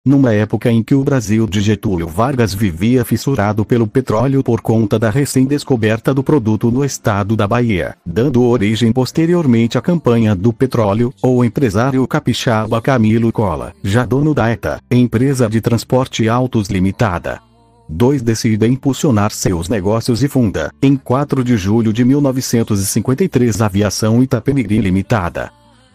Numa época em que o Brasil de Getúlio Vargas vivia fissurado pelo petróleo por conta da recém-descoberta do produto no estado da Bahia, dando origem posteriormente à campanha do petróleo, o empresário capixaba Camilo Cola, já dono da ETA, empresa de transporte autos limitada, decide impulsionar seus negócios e funda, em 4 de julho de 1953 a Aviação Itapemirim Limitada.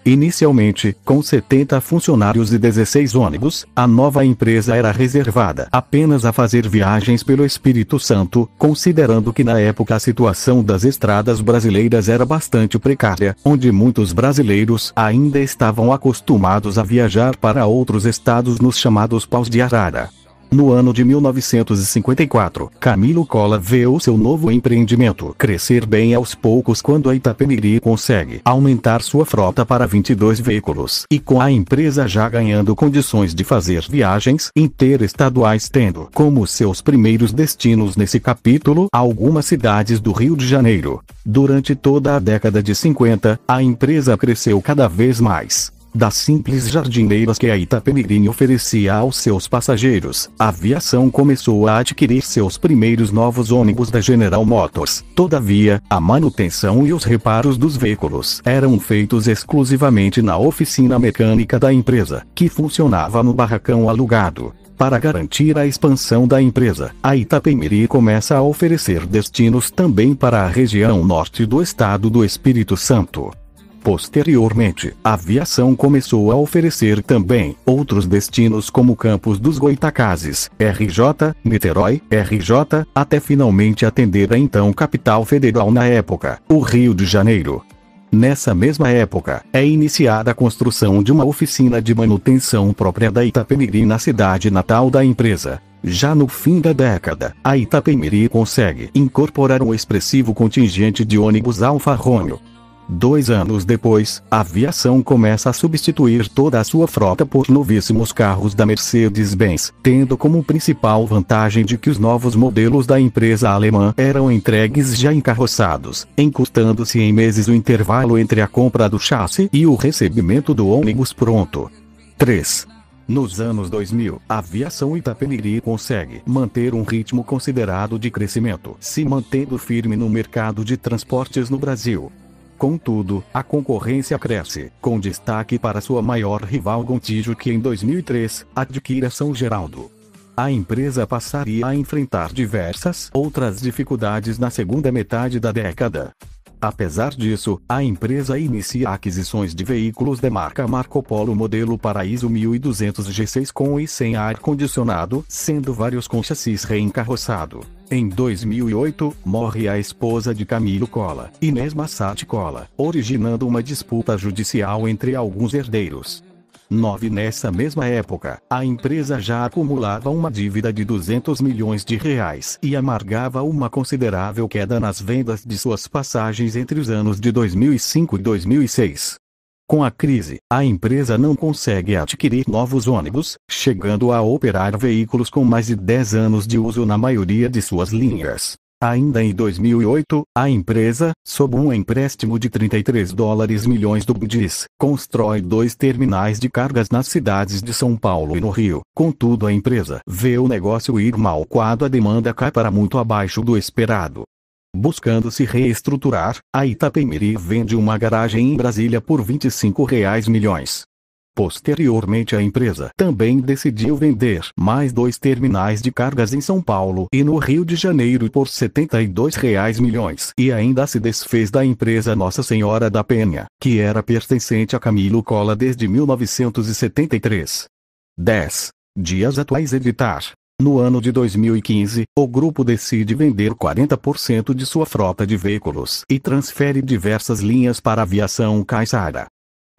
Inicialmente, com 70 funcionários e 16 ônibus, a nova empresa era reservada apenas a fazer viagens pelo Espírito Santo, considerando que na época a situação das estradas brasileiras era bastante precária, onde muitos brasileiros ainda estavam acostumados a viajar para outros estados nos chamados paus de arara. No ano de 1954, Camilo Cola vê o seu novo empreendimento crescer bem aos poucos quando a Itapemirim consegue aumentar sua frota para 22 veículos e com a empresa já ganhando condições de fazer viagens interestaduais, tendo como seus primeiros destinos nesse capítulo algumas cidades do Rio de Janeiro. Durante toda a década de 50, a empresa cresceu cada vez mais. Das simples jardineiras que a Itapemirim oferecia aos seus passageiros, a aviação começou a adquirir seus primeiros novos ônibus da General Motors. Todavia, a manutenção e os reparos dos veículos eram feitos exclusivamente na oficina mecânica da empresa, que funcionava no barracão alugado. Para garantir a expansão da empresa, a Itapemirim começa a oferecer destinos também para a região norte do estado do Espírito Santo. Posteriormente, a aviação começou a oferecer também outros destinos como Campos dos Goytacazes, RJ, Niterói, RJ, até finalmente atender a então capital federal na época, o Rio de Janeiro. Nessa mesma época, é iniciada a construção de uma oficina de manutenção própria da Itapemirim na cidade natal da empresa. Já no fim da década, a Itapemirim consegue incorporar um expressivo contingente de ônibus Alfa Romeo. 2 anos depois, a aviação começa a substituir toda a sua frota por novíssimos carros da Mercedes-Benz, tendo como principal vantagem de que os novos modelos da empresa alemã eram entregues já encarroçados, encurtando-se em meses o intervalo entre a compra do chassi e o recebimento do ônibus pronto. 3. Nos anos 2000, a aviação Itapemirim consegue manter um ritmo considerado de crescimento, se mantendo firme no mercado de transportes no Brasil. Contudo, a concorrência cresce, com destaque para sua maior rival Gontijo, que em 2003, adquire a São Geraldo. A empresa passaria a enfrentar diversas outras dificuldades na segunda metade da década. Apesar disso, a empresa inicia aquisições de veículos da marca Marco Polo modelo Paraíso 1200 G6 com e sem ar-condicionado, sendo vários com chassis reencarroçado. Em 2008, morre a esposa de Camilo Cola, Inês Massat Cola, originando uma disputa judicial entre alguns herdeiros. 9. Nessa mesma época, a empresa já acumulava uma dívida de R$ 200 milhões e amargava uma considerável queda nas vendas de suas passagens entre os anos de 2005 e 2006. Com a crise, a empresa não consegue adquirir novos ônibus, chegando a operar veículos com mais de 10 anos de uso na maioria de suas linhas. Ainda em 2008, a empresa, sob um empréstimo de US$ 33 milhões do BNDES, constrói 2 terminais de cargas nas cidades de São Paulo e no Rio. Contudo, a empresa vê o negócio ir mal quando a demanda cai para muito abaixo do esperado. Buscando se reestruturar, a Itapemirim vende uma garagem em Brasília por R$ 25 milhões. Posteriormente, a empresa também decidiu vender mais 2 terminais de cargas em São Paulo e no Rio de Janeiro por R$ 72 milhões e ainda se desfez da empresa Nossa Senhora da Penha, que era pertencente a Camilo Cola desde 1973. 10. Dias atuais. Editar. No ano de 2015, o grupo decide vender 40% de sua frota de veículos e transfere diversas linhas para a aviação Caissara.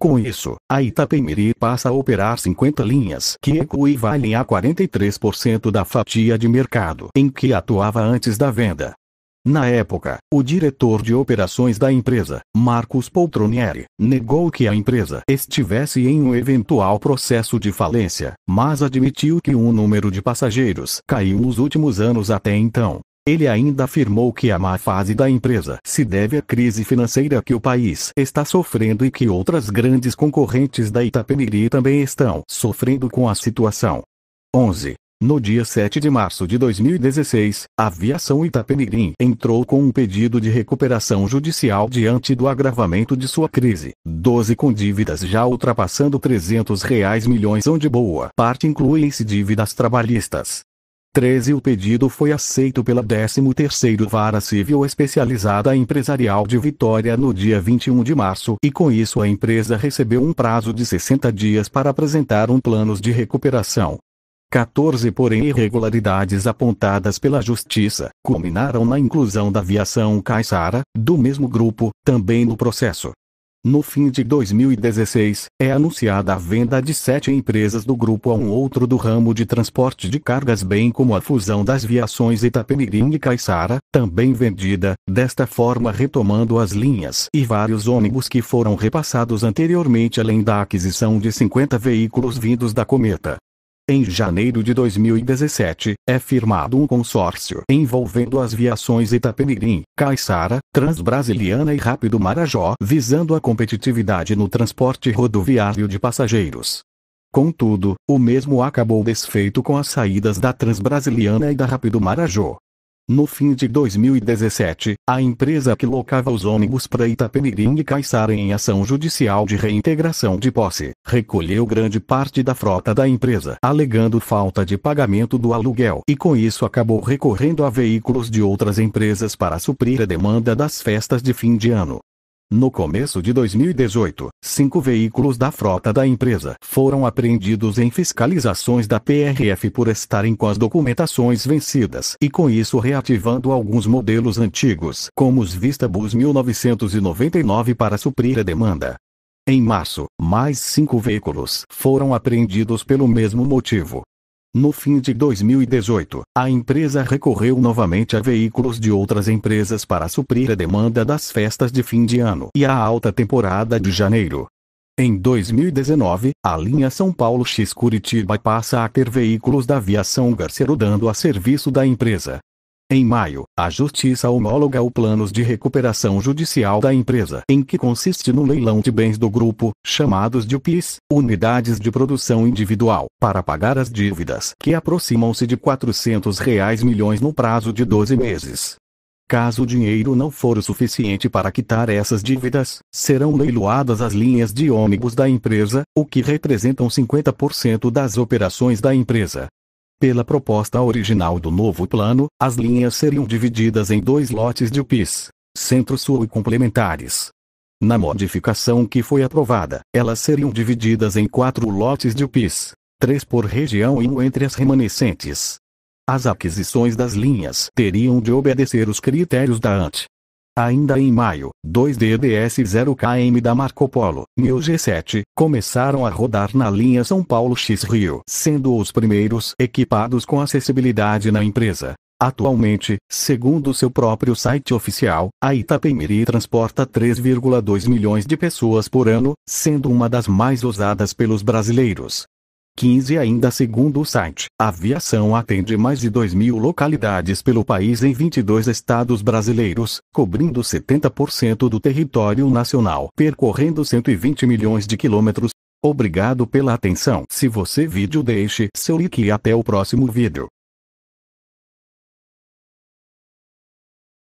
Com isso, a Itapemirim passa a operar 50 linhas que equivalem a 43% da fatia de mercado em que atuava antes da venda. Na época, o diretor de operações da empresa, Marcos Poltronieri, negou que a empresa estivesse em um eventual processo de falência, mas admitiu que o número de passageiros caiu nos últimos anos até então. Ele ainda afirmou que a má fase da empresa se deve à crise financeira que o país está sofrendo e que outras grandes concorrentes da Itapemirim também estão sofrendo com a situação. 11. No dia 7 de março de 2016, a Aviação Itapemirim entrou com um pedido de recuperação judicial diante do agravamento de sua crise. 12. Com dívidas já ultrapassando R$ 300 milhões, onde boa parte incluem-se dívidas trabalhistas. 13. O pedido foi aceito pela 13ª Vara Civil Especializada Empresarial de Vitória no dia 21 de março e com isso a empresa recebeu um prazo de 60 dias para apresentar um plano de recuperação. 14. Porém, irregularidades apontadas pela Justiça culminaram na inclusão da Aviação Caiçara, do mesmo grupo, também no processo. No fim de 2016, é anunciada a venda de 7 empresas do grupo a um outro do ramo de transporte de cargas, bem como a fusão das viações Itapemirim e Caiçara, também vendida, desta forma retomando as linhas e vários ônibus que foram repassados anteriormente, além da aquisição de 50 veículos vindos da Cometa. Em janeiro de 2017, é firmado um consórcio envolvendo as viações Itapemirim, Caiçara, Transbrasiliana e Rápido Marajó, visando a competitividade no transporte rodoviário de passageiros. Contudo, o mesmo acabou desfeito com as saídas da Transbrasiliana e da Rápido Marajó. No fim de 2017, a empresa que locava os ônibus para Itapemirim e Caiçara em ação judicial de reintegração de posse, recolheu grande parte da frota da empresa, alegando falta de pagamento do aluguel, e com isso acabou recorrendo a veículos de outras empresas para suprir a demanda das festas de fim de ano. No começo de 2018, 5 veículos da frota da empresa foram apreendidos em fiscalizações da PRF por estarem com as documentações vencidas e com isso reativando alguns modelos antigos, como os Vistabus 1999, para suprir a demanda. Em março, mais 5 veículos foram apreendidos pelo mesmo motivo. No fim de 2018, a empresa recorreu novamente a veículos de outras empresas para suprir a demanda das festas de fim de ano e a alta temporada de janeiro. Em 2019, a linha São Paulo X Curitiba passa a ter veículos da Aviação Garceiro dando a serviço da empresa. Em maio, a Justiça homologa o plano de recuperação judicial da empresa, em que consiste no leilão de bens do grupo, chamados de UPIs, Unidades de Produção Individual, para pagar as dívidas, que aproximam-se de R$ 400 milhões no prazo de 12 meses. Caso o dinheiro não for o suficiente para quitar essas dívidas, serão leiloadas as linhas de ônibus da empresa, o que representam 50% das operações da empresa. Pela proposta original do novo plano, as linhas seriam divididas em 2 lotes de UPIs, Centro-Sul e complementares. Na modificação que foi aprovada, elas seriam divididas em 4 lotes de UPIs, 3 por região e 1 entre as remanescentes. As aquisições das linhas teriam de obedecer os critérios da ANT. Ainda em maio, 2 DDS-0KM da Marco Polo, NEO G7, começaram a rodar na linha São Paulo X-Rio, sendo os primeiros equipados com acessibilidade na empresa. Atualmente, segundo seu próprio site oficial, a Itapemirim transporta 3,2 milhões de pessoas por ano, sendo uma das mais usadas pelos brasileiros. 15. Ainda segundo o site, a aviação atende mais de 2.000 localidades pelo país em 22 estados brasileiros, cobrindo 70% do território nacional, percorrendo 120 milhões de quilômetros. Obrigado pela atenção. Se você vídeo, deixe seu like e até o próximo vídeo.